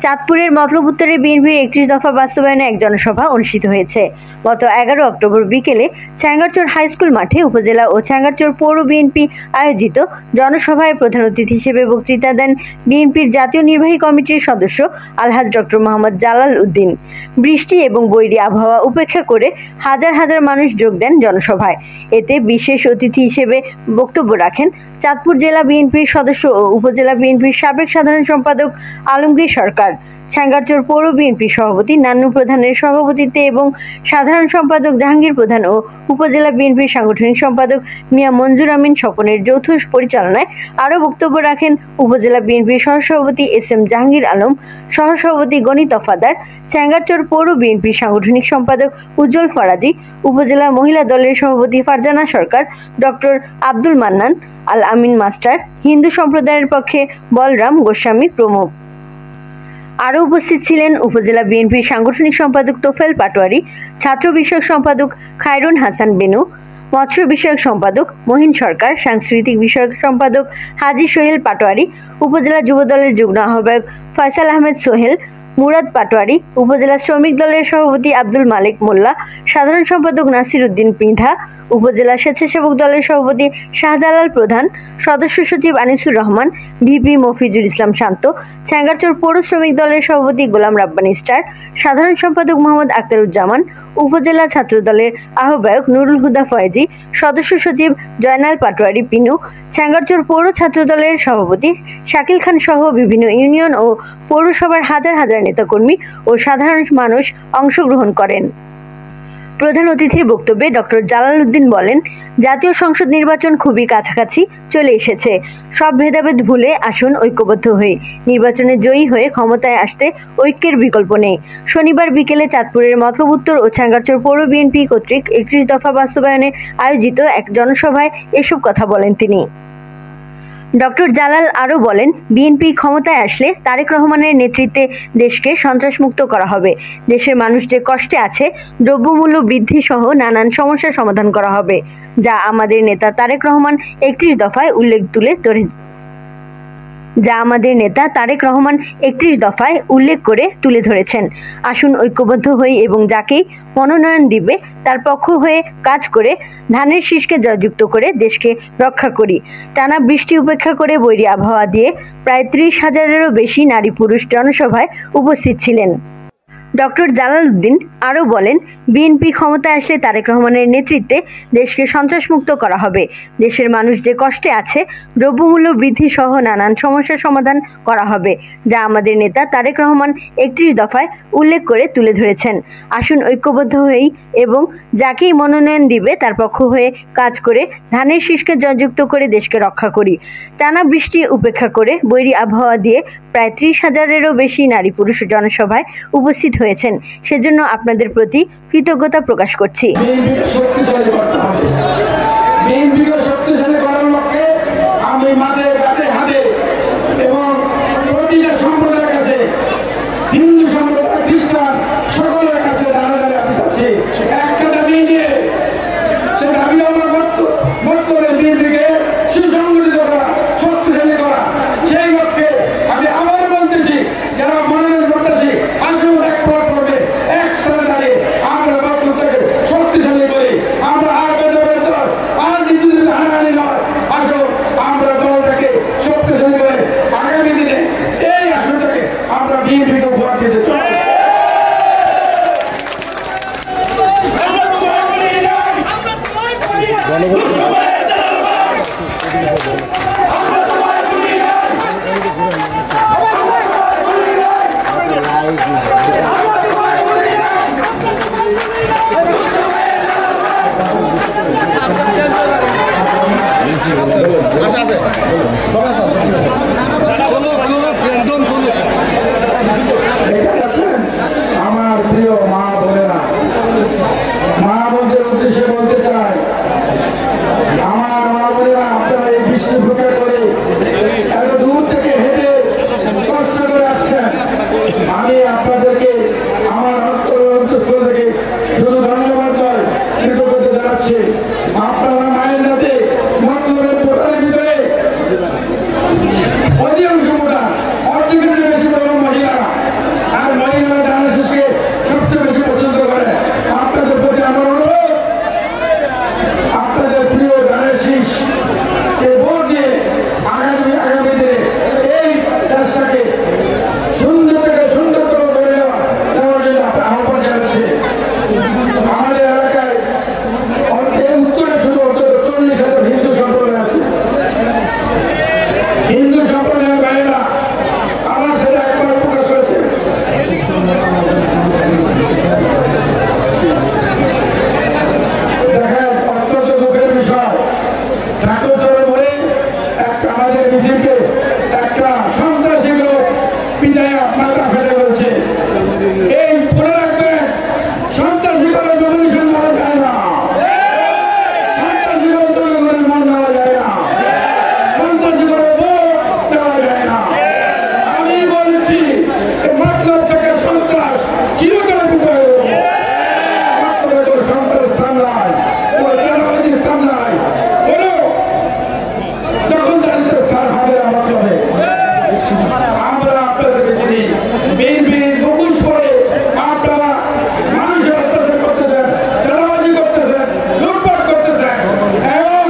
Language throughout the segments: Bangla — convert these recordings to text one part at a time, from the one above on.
চাঁদপুরের মতলব উত্তরে বিএনপির 31 দফা বাস্তবায়নে এক জনসভা অনুষ্ঠিত হয়েছে। গত 11 অক্টোবর বিকেলে ছ্যাঙ্গারচর হাইস্কুল মাঠে উপজেলা ও ছ্যাঙ্গারচর পৌর বিএনপি আয়োজিত জনসভায় প্রধান অতিথি হিসেবে বক্তৃতা দেন বিএনপির জাতীয় নির্বাহী কমিটির সদস্য আলহাজ ডক্টর মোহাম্মদ জালাল উদ্দিন। বৃষ্টি এবং বৈরী আবহাওয়া উপেক্ষা করে হাজার হাজার মানুষ যোগ দেন জনসভায়। এতে বিশেষ অতিথি হিসেবে বক্তব্য রাখেন চাঁদপুর জেলা বিএনপির সদস্য ও উপজেলা বিএনপির সাবেক সাধারণ সম্পাদক আলমগীর সরকার, ছ্যাঙ্গারচর পৌর বিএনপির সভাপতি নান্নু প্রধানের সভাপতিত্বে এবং সাধারণ সম্পাদক জাহাঙ্গীর প্রধান ও উপজেলা বিএনপির সাংগঠনিক সম্পাদক মিয়া মঞ্জুর আমিন স্বপনের যৌথ পরিচালনায় আরও বক্তব্য রাখেন উপজেলা বিএনপির সহসভাপতি এস.এম. জাহাঙ্গীর আলম, সহসভাপতি গনি তফাদার, ছ্যাঙ্গারচর পৌর বিএনপির সাংগঠনিক সম্পাদক উজ্জ্বল ফরাজি, উপজেলা মহিলা দলের সভাপতি ফারজানা সরকার, ডক্টর আব্দুল মান্নান, আল আমিন মাস্টার, হিন্দু সম্প্রদায়ের পক্ষে বলরাম গোস্বামী প্রমুখ। আরও উপস্থিত ছিলেন উপজেলা বিএনপির সাংগঠনিক সম্পাদক তোফেল পাটোয়ারি, ছাত্র বিষয়ক সম্পাদক খায়রুন হাসান বেনু, মৎস্য বিষয়ক সম্পাদক মহিন সরকার, সাংস্কৃতিক বিষয়ক সম্পাদক হাজী সোহেল পাটোয়ারি, উপজেলা যুবদলের যুগ্ম আহ্বায়ক ফয়সাল আহমেদ সোহেল, মুরাদ পাটোয়ারি, উপজেলা শ্রমিক দলের সভাপতি আব্দুল মালিক মোল্লা, সাধারণ সম্পাদক নাসির উদ্দিন পিন্ধা, উপজেলা স্বেচ্ছাসেবক দলের সভাপতি শাহজালাল প্রধান, সদস্য সচিব আনিসুর রহমান, ভিপি মফিজুল ইসলাম শান্ত, ছ্যাঙ্গারচর পৌর শ্রমিক দলের সভাপতি গোলাম রাব্বানী স্টার, সাধারণ সম্পাদক মোহাম্মদ আখতারুজ্জামান, উপজেলা ছাত্র দলের আহ্বায়ক নুরুল হুদা ফয়েজি, সদস্য সচিব জয়নাল পাটোয়ারি পিনু, ছ্যাঙ্গারচর পৌর ছাত্র দলের সভাপতি শাকিল খান সহ বিভিন্ন ইউনিয়ন ও পৌরসভার হাজার হাজার নেতাকর্মী ও সাধারণ মানুষ অংশগ্রহণ করেন। প্রধান অতিথির বক্তব্যে ডক্টর জালাল উদ্দিন বলেন, জাতীয় সংসদ নির্বাচন খুবই কাছাকাছি চলে এসেছে। সব ভেদাভেদ ভুলে আসুন ঐক্যবদ্ধ হয়ে নির্বাচনে জয়ী হয়ে ক্ষমতায় আসতে ঐক্যের বিকল্প নেই। শনিবার বিকেলে চাঁদপুরের মতলব উত্তর ও ছ্যাঙ্গারচর পৌর বিএনপি কর্তৃক 31 দফা বাস্তবায়নে আয়োজিত এক জনসভায় এসব কথা বলেন তিনি। ডক্টর জালাল আরও বলেন, বিএনপি ক্ষমতায় আসলে তারেক রহমানের নেতৃত্বে দেশকে সন্ত্রাসমুক্ত করা হবে। দেশের মানুষ যে কষ্টে আছে, দ্রব্যমূল্য বৃদ্ধি সহ নানান সমস্যার সমাধান করা হবে, যা আমাদের নেতা তারেক রহমান 31 দফায় উল্লেখ করে তুলে ধরেছেন। আসুন ঐক্যবদ্ধ হই এবং যাকেই মনোনয়ন দিবে তার পক্ষ হয়ে কাজ করে ধানের শীষকে জয়যুক্ত করে দেশকে রক্ষা করি। টানা বৃষ্টি উপেক্ষা করে বৈরী আবহাওয়া দিয়ে প্রায় 30,000-এরও বেশি নারী পুরুষ জনসভায় উপস্থিত ছিলেন। ডক্টর জালাল উদ্দিন আরও বলেন, বিএনপি ক্ষমতায় আসলে তারেক রহমানের নেতৃত্বে দেশকে সন্ত্রাসমুক্ত করা হবে। দেশের মানুষ যে কষ্টে আছে, দ্রব্যমূল্য বৃদ্ধি সহ নানান সমস্যার সমাধান করা হবে, যা আমাদের নেতা তারেক রহমান 31 দফায় উল্লেখ করে তুলে ধরেছেন। আসুন ঐক্যবদ্ধ হই এবং যাকেই মনোনয়ন দিবে তার পক্ষ হয়ে কাজ করে ধানের শীষকে জয়যুক্ত করে দেশকে রক্ষা করি। টানা বৃষ্টি উপেক্ষা করে বৈরী আবহাওয়া দিয়ে প্রায় 30,000-এরও বেশি নারী পুরুষ জনসভায় উপস্থিত হয়েছেন। সেজন্য আপনাদের প্রতি কৃতজ্ঞতা প্রকাশ করছি। আমার প্রিয় মা বোনেরা, মা বোনদের উদ্দেশ্যে বলতে চাই, আমার মা বোনেরা, আপনারা এই বৃষ্টি উপেক্ষা করে ঠাকুর বলে একটা আমাদের মিছিলকে একটা সন্ত্রাসী গ্রুপ পিটাইয়া মাথা ফেলে বলছে। এই পড়ে রাখবেন, সন্ত্রাসী করে রেভলিউশন করা যায় না, সন্ত্রাসী করে জনগণের মন নেওয়া যায় না, সন্ত্রাসী করে ভোট দেওয়া যায় না। আমি বলছি মতলব থেকে সন্ত্রাস চিরকাল বিদায় হোক। সন্ত্রাস স্থান নাই, চাঁদাবাজির স্থান নাই, দখলদারিত্বের স্থান হবে মতলবে। আমরা আপনাদেরকে চিনি, বিএনপির মুখোশ পরে আপনারা মানুষের অত্যাচার করতেছেন, চাঁদাবাজি করতেছেন, লুটপাট করতেছেন, এবং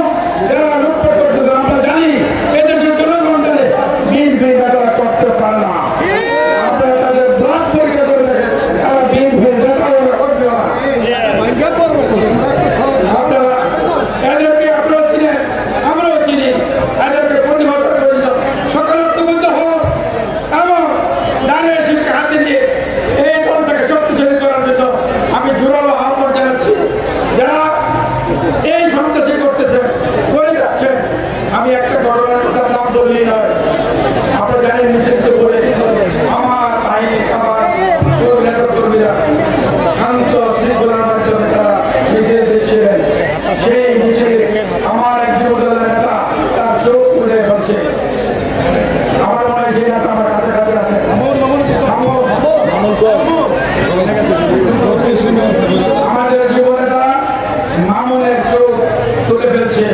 যারা লুটপাট করতেছেন আমরা জানি এদেশের জনগণ জানে বিএনপি নেতারা করতে পারে না। আপনারা তাদের ব্লাড পরীক্ষা করে দেখেন, তারা বিএনপির নেতা করবে না। আপনারা এদেরকে আপনারা চিনেন, আমরাও চিনি, এদেরকে প্রতিহত করে দিত সকল ঐক্যবদ্ধ হোক এবং দাঁড়িয়ে শীষকে হাতে নিয়ে এই দলটাকে শক্তিশালী করার জন্য আমি জোরালো আহ্বান জানাচ্ছি। যারা এই সন্ত্রাসী করতেছেন, করে যাচ্ছেন, আমি একটা ঘটনার কথা নাম বললেই নয়, আপনারা জানেন মিছিলকে করে আমার বাহিনী, আমার নেতা কর্মীরা শান্ত শৃঙ্খলার মাধ্যমে তারা মিছিল দিচ্ছিলেন। সেই মিছিলে আমার এক যুবদলের নেতা তার চোখ উঠে ফেলছে। আমার মনে হয় সেই নেতা আমার কাছাকাছি আছে। আমাদের যুব নেতা মামুনের চোখ তুলে ফেলছে।